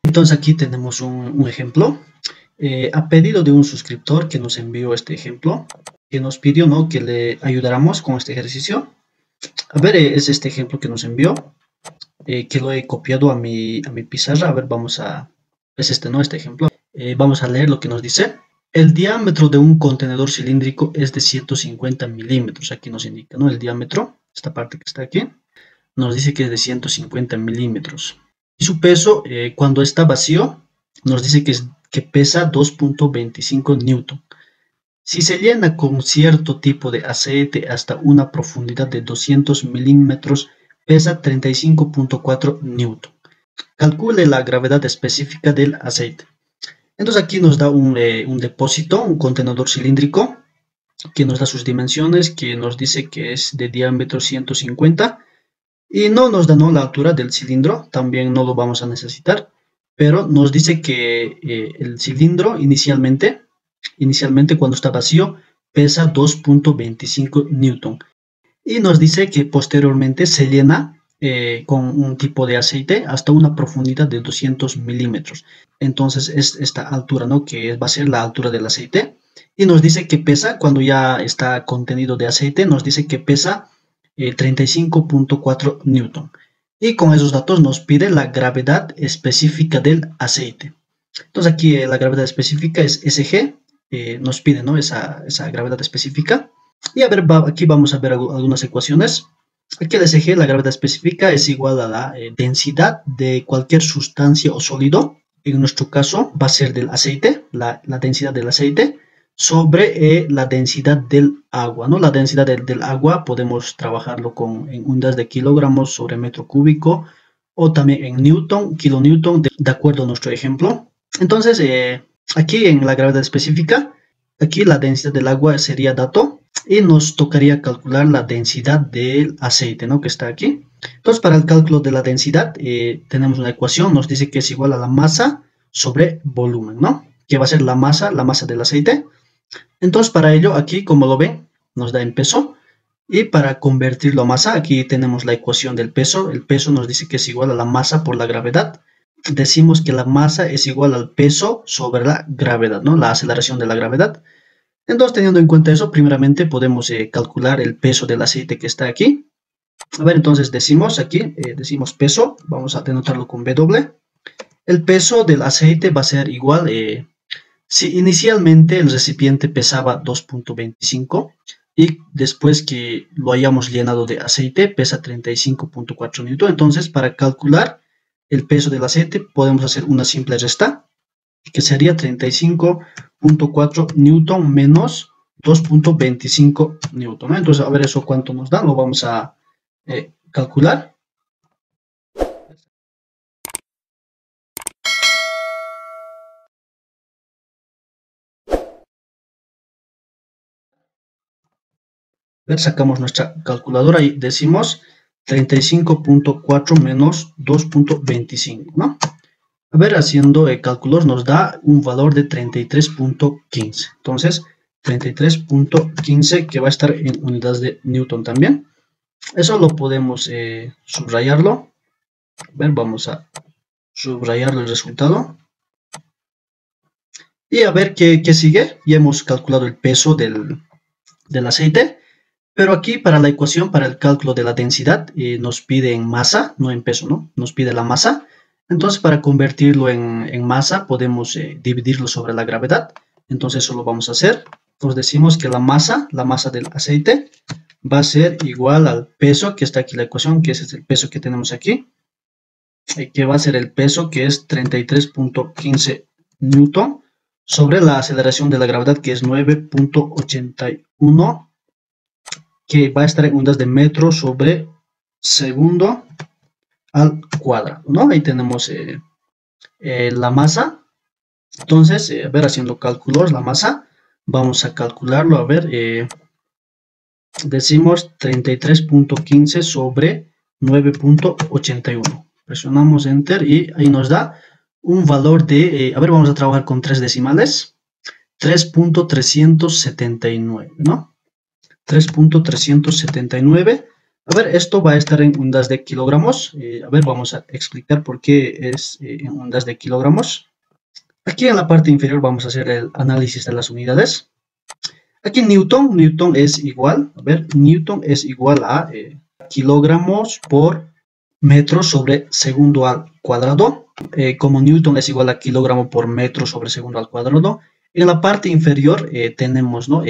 Entonces aquí tenemos un ejemplo. A pedido de un suscriptor que nos envió este ejemplo, que nos pidió, ¿no?, que le ayudáramos con este ejercicio. A ver, es este ejemplo que nos envió, que lo he copiado a mi pizarra. A ver, es este, ¿no?, este ejemplo. Vamos a leer lo que nos dice. El diámetro de un contenedor cilíndrico es de 150 milímetros. Aquí nos indica, ¿no?, el diámetro, esta parte que está aquí, nos dice que es de 150 milímetros. Y su peso, cuando está vacío, nos dice que pesa 2.25 newton. Si se llena con cierto tipo de aceite hasta una profundidad de 200 milímetros, pesa 35.4 newton. Calcule la gravedad específica del aceite. Entonces aquí nos da un depósito, un contenedor cilíndrico, que nos da sus dimensiones, que nos dice que es de diámetro 150 y no nos da, ¿no?, la altura del cilindro, también no lo vamos a necesitar, pero nos dice que el cilindro inicialmente cuando está vacío pesa 2.25 newton y nos dice que posteriormente se llena con un tipo de aceite hasta una profundidad de 200 milímetros. Entonces es esta altura, ¿no?, que va a ser la altura del aceite, y nos dice que pesa, cuando ya está contenido de aceite, nos dice que pesa 35.4 newton. Y con esos datos nos pide la gravedad específica del aceite. Entonces aquí la gravedad específica es SG, nos pide, ¿no?, esa gravedad específica. Y a ver, aquí vamos a ver algunas ecuaciones. Aquí el SG, la gravedad específica, es igual a la densidad de cualquier sustancia o sólido. En nuestro caso va a ser del aceite, la densidad del aceite, sobre la densidad del agua, ¿no? La densidad del agua podemos trabajarlo en unidades de kilogramos sobre metro cúbico, o también en newton, kilonewton, de acuerdo a nuestro ejemplo. Entonces, aquí en la gravedad específica, aquí la densidad del agua sería dato, y nos tocaría calcular la densidad del aceite, ¿no?, que está aquí. Entonces, para el cálculo de la densidad, tenemos una ecuación, nos dice que es igual a la masa sobre volumen, ¿no?, que va a ser la masa del aceite. Entonces, para ello, aquí, como lo ven, nos da en peso. Y para convertirlo a masa, aquí tenemos la ecuación del peso. El peso nos dice que es igual a la masa por la gravedad. Decimos que la masa es igual al peso sobre la gravedad, ¿no?, la aceleración de la gravedad. Entonces, teniendo en cuenta eso, primeramente podemos calcular el peso del aceite que está aquí. A ver, entonces decimos aquí, decimos peso, vamos a denotarlo con W. El peso del aceite va a ser igual, si inicialmente el recipiente pesaba 2.25 y después que lo hayamos llenado de aceite pesa 35.4 newton, entonces para calcular el peso del aceite podemos hacer una simple resta, que sería 35.4 newton menos 2.25 newton, ¿no? Entonces, a ver eso cuánto nos da, lo vamos a calcular. Sacamos nuestra calculadora y decimos 35.4 menos 2.25, ¿no? A ver, haciendo cálculos nos da un valor de 33.15. Entonces, 33.15, que va a estar en unidades de newton también. Eso lo podemos subrayarlo. A ver, vamos a subrayarlo el resultado. Y a ver qué sigue. Ya hemos calculado el peso del aceite. Pero aquí para la ecuación, para el cálculo de la densidad, nos pide en masa, no en peso, ¿no? Nos pide la masa. Entonces, para convertirlo en masa, podemos dividirlo sobre la gravedad. Entonces, eso lo vamos a hacer. Entonces, decimos que la masa del aceite va a ser igual al peso, que está aquí la ecuación, que ese es el peso que tenemos aquí. Que va a ser el peso, que es 33.15 newton, sobre la aceleración de la gravedad, que es 9.81, que va a estar en unidades de metro sobre segundo al cuadrado, ¿no? Ahí tenemos la masa. Entonces, a ver, haciendo cálculos, la masa, vamos a calcularlo. A ver, decimos 33.15 sobre 9.81. Presionamos Enter y ahí nos da un valor de, a ver, vamos a trabajar con 3 decimales, 3.379, ¿no? 3.379 A ver, esto va a estar en unidades de kilogramos. A ver, vamos a explicar por qué es en unidades de kilogramos. Aquí en la parte inferior vamos a hacer el análisis de las unidades. Aquí Newton es igual, a ver, Newton es igual a kilogramos por metro sobre segundo al cuadrado. Como Newton es igual a kilogramo por metro sobre segundo al cuadrado, en la parte inferior tenemos, ¿no?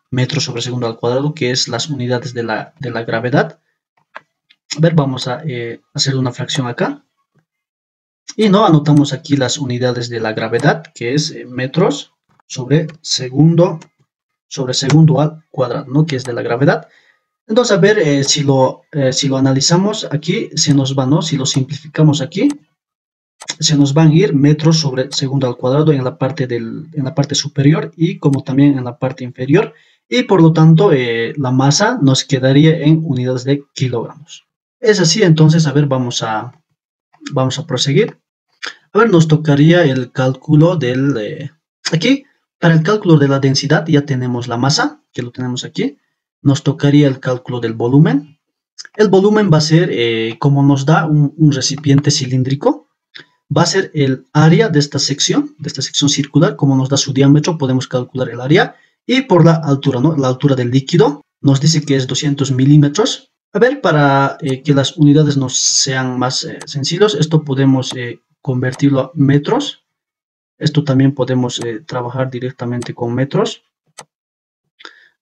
Metro sobre segundo al cuadrado, que es las unidades de la gravedad. A ver, vamos a hacer una fracción acá. Y no anotamos aquí las unidades de la gravedad, que es metros sobre segundo al cuadrado, ¿no? Que es de la gravedad. Entonces, a ver, si lo analizamos aquí, se nos va, ¿no? Si lo simplificamos aquí, se nos van a ir metros sobre segundo al cuadrado en la parte superior y como también en la parte inferior. Y por lo tanto, la masa nos quedaría en unidades de kilogramos. Es así, entonces, a ver, vamos a proseguir. A ver, nos tocaría el cálculo del... aquí, para el cálculo de la densidad ya tenemos la masa, que lo tenemos aquí. Nos tocaría el cálculo del volumen. El volumen va a ser, como nos da un recipiente cilíndrico, va a ser el área de esta sección circular. Como nos da su diámetro, podemos calcular el área. Y por la altura, ¿no? La altura del líquido nos dice que es 200 milímetros. A ver, para que las unidades nos sean más sencillos, esto podemos convertirlo a metros. Esto también podemos trabajar directamente con metros.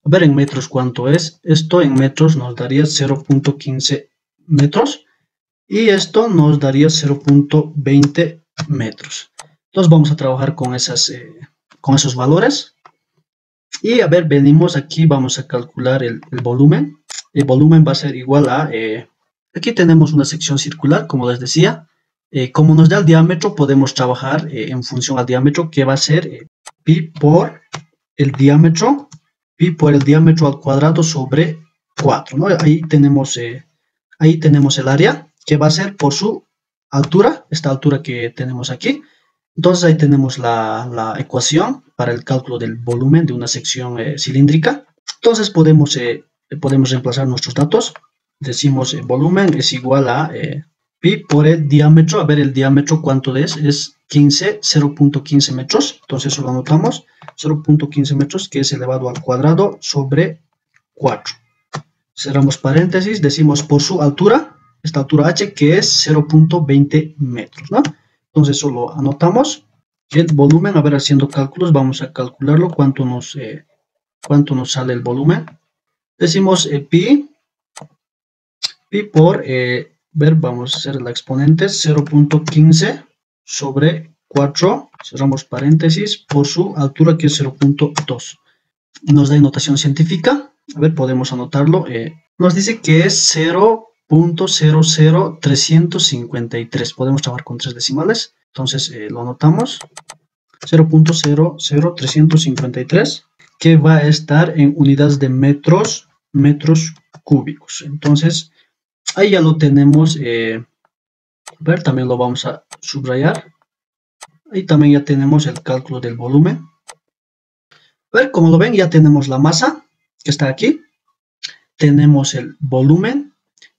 A ver en metros cuánto es. Esto en metros nos daría 0.15 metros. Y esto nos daría 0.20 metros. Entonces vamos a trabajar con esos valores. Y a ver, venimos aquí, vamos a calcular el volumen. El volumen va a ser igual a... aquí tenemos una sección circular, como les decía. Como nos da el diámetro, podemos trabajar en función al diámetro, que va a ser pi por el diámetro al cuadrado sobre 4, ¿no? Ahí tenemos el área, que va a ser por su altura, esta altura que tenemos aquí. Entonces ahí tenemos la ecuación para el cálculo del volumen de una sección cilíndrica. Entonces podemos reemplazar nuestros datos. Decimos volumen es igual a pi por el diámetro. A ver, el diámetro cuánto es 0.15 metros. Entonces eso lo anotamos, 0.15 metros, que es elevado al cuadrado sobre 4. Cerramos paréntesis, decimos por su altura, esta altura h, que es 0.20 metros, ¿no? Entonces eso lo anotamos. El volumen, a ver, haciendo cálculos, vamos a calcularlo, cuánto nos sale el volumen. Decimos pi por, ver, vamos a hacer la exponente, 0.15 sobre 4, cerramos paréntesis, por su altura, que es 0.2. Nos da notación científica. A ver, podemos anotarlo. Nos dice que es 0.00353. Podemos trabajar con 3 decimales. Entonces lo anotamos. 0.00353, que va a estar en unidades de metros cúbicos. Entonces, ahí ya lo tenemos. A ver, también lo vamos a subrayar. Ahí también ya tenemos el cálculo del volumen. A ver, como lo ven, ya tenemos la masa, que está aquí. Tenemos el volumen.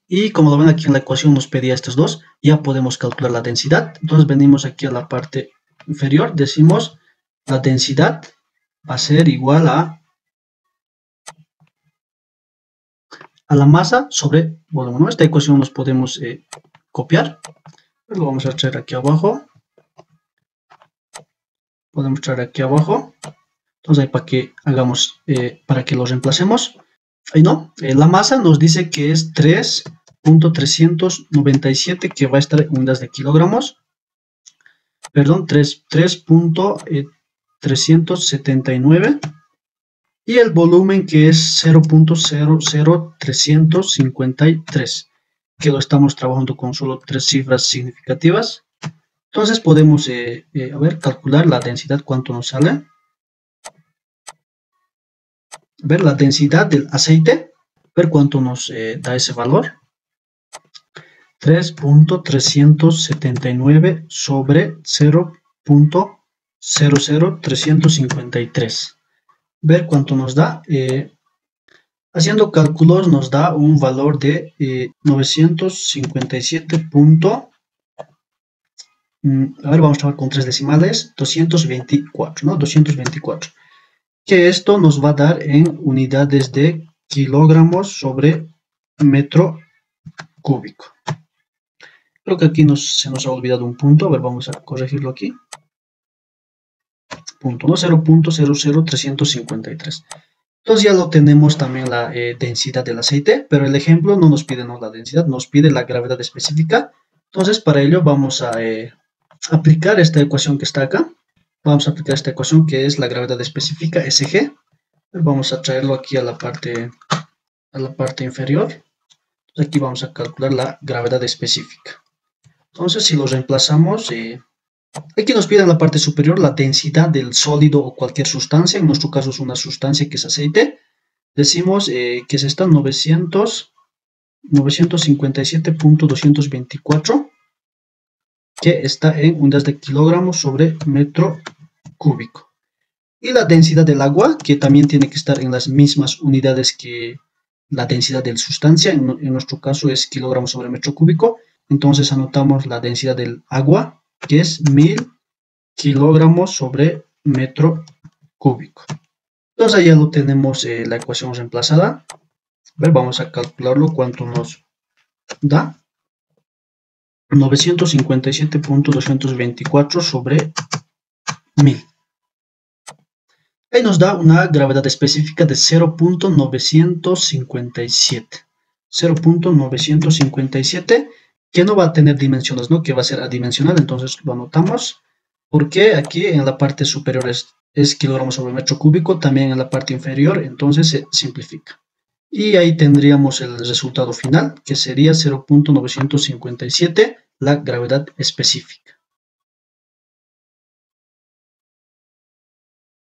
Y como lo ven aquí en la ecuación nos pedía estos dos. Ya podemos calcular la densidad. Entonces venimos aquí a la parte inferior. Decimos la densidad va a ser igual a la masa sobre volumen, ¿no? Esta ecuación nos podemos copiar. Lo vamos a traer aquí abajo. Podemos traer aquí abajo. Entonces ahí para que hagamos, para que lo reemplacemos. Ahí no, la masa nos dice que es 3.397, que va a estar en unidades de kilogramos. Perdón, 3.379. Y el volumen, que es 0.00353, que lo estamos trabajando con solo 3 cifras significativas. Entonces podemos, a ver, calcular la densidad, cuánto nos sale. A ver, la densidad del aceite, ver cuánto nos da ese valor. 3.379 sobre 0.00353. Ver cuánto nos da. Haciendo cálculos nos da un valor de 957. A ver, vamos a trabajar con 3 decimales, 224, ¿no? 224. Que esto nos va a dar en unidades de kilogramos sobre metro cúbico. Creo que aquí se nos ha olvidado un punto. A ver, vamos a corregirlo aquí. Punto, ¿no? 0.00353. Entonces ya lo tenemos también la densidad del aceite, pero el ejemplo no nos pide la densidad, nos pide la gravedad específica. Entonces para ello vamos a aplicar esta ecuación que está acá. Vamos a aplicar esta ecuación que es la gravedad específica, SG. Vamos a traerlo aquí a la parte inferior. Entonces aquí vamos a calcular la gravedad específica. Entonces si lo reemplazamos, aquí nos pide en la parte superior la densidad del sólido o cualquier sustancia. En nuestro caso es una sustancia que es aceite. Decimos que es esta 957.224, que está en unidades de kilogramos sobre metro cúbico. Y la densidad del agua, que también tiene que estar en las mismas unidades que la densidad de la sustancia. En nuestro caso es kilogramos sobre metro cúbico. Entonces anotamos la densidad del agua, que es 1000 kilogramos sobre metro cúbico. Entonces ahí ya lo tenemos la ecuación reemplazada. A ver, vamos a calcularlo cuánto nos da. 957.224 sobre 1000. Ahí nos da una gravedad específica de 0.957. 0.957, que no va a tener dimensiones, ¿no? Que va a ser adimensional, entonces lo anotamos. Porque aquí en la parte superior es kilogramos sobre metro cúbico, también en la parte inferior, entonces se simplifica. Y ahí tendríamos el resultado final, que sería 0.957, la gravedad específica.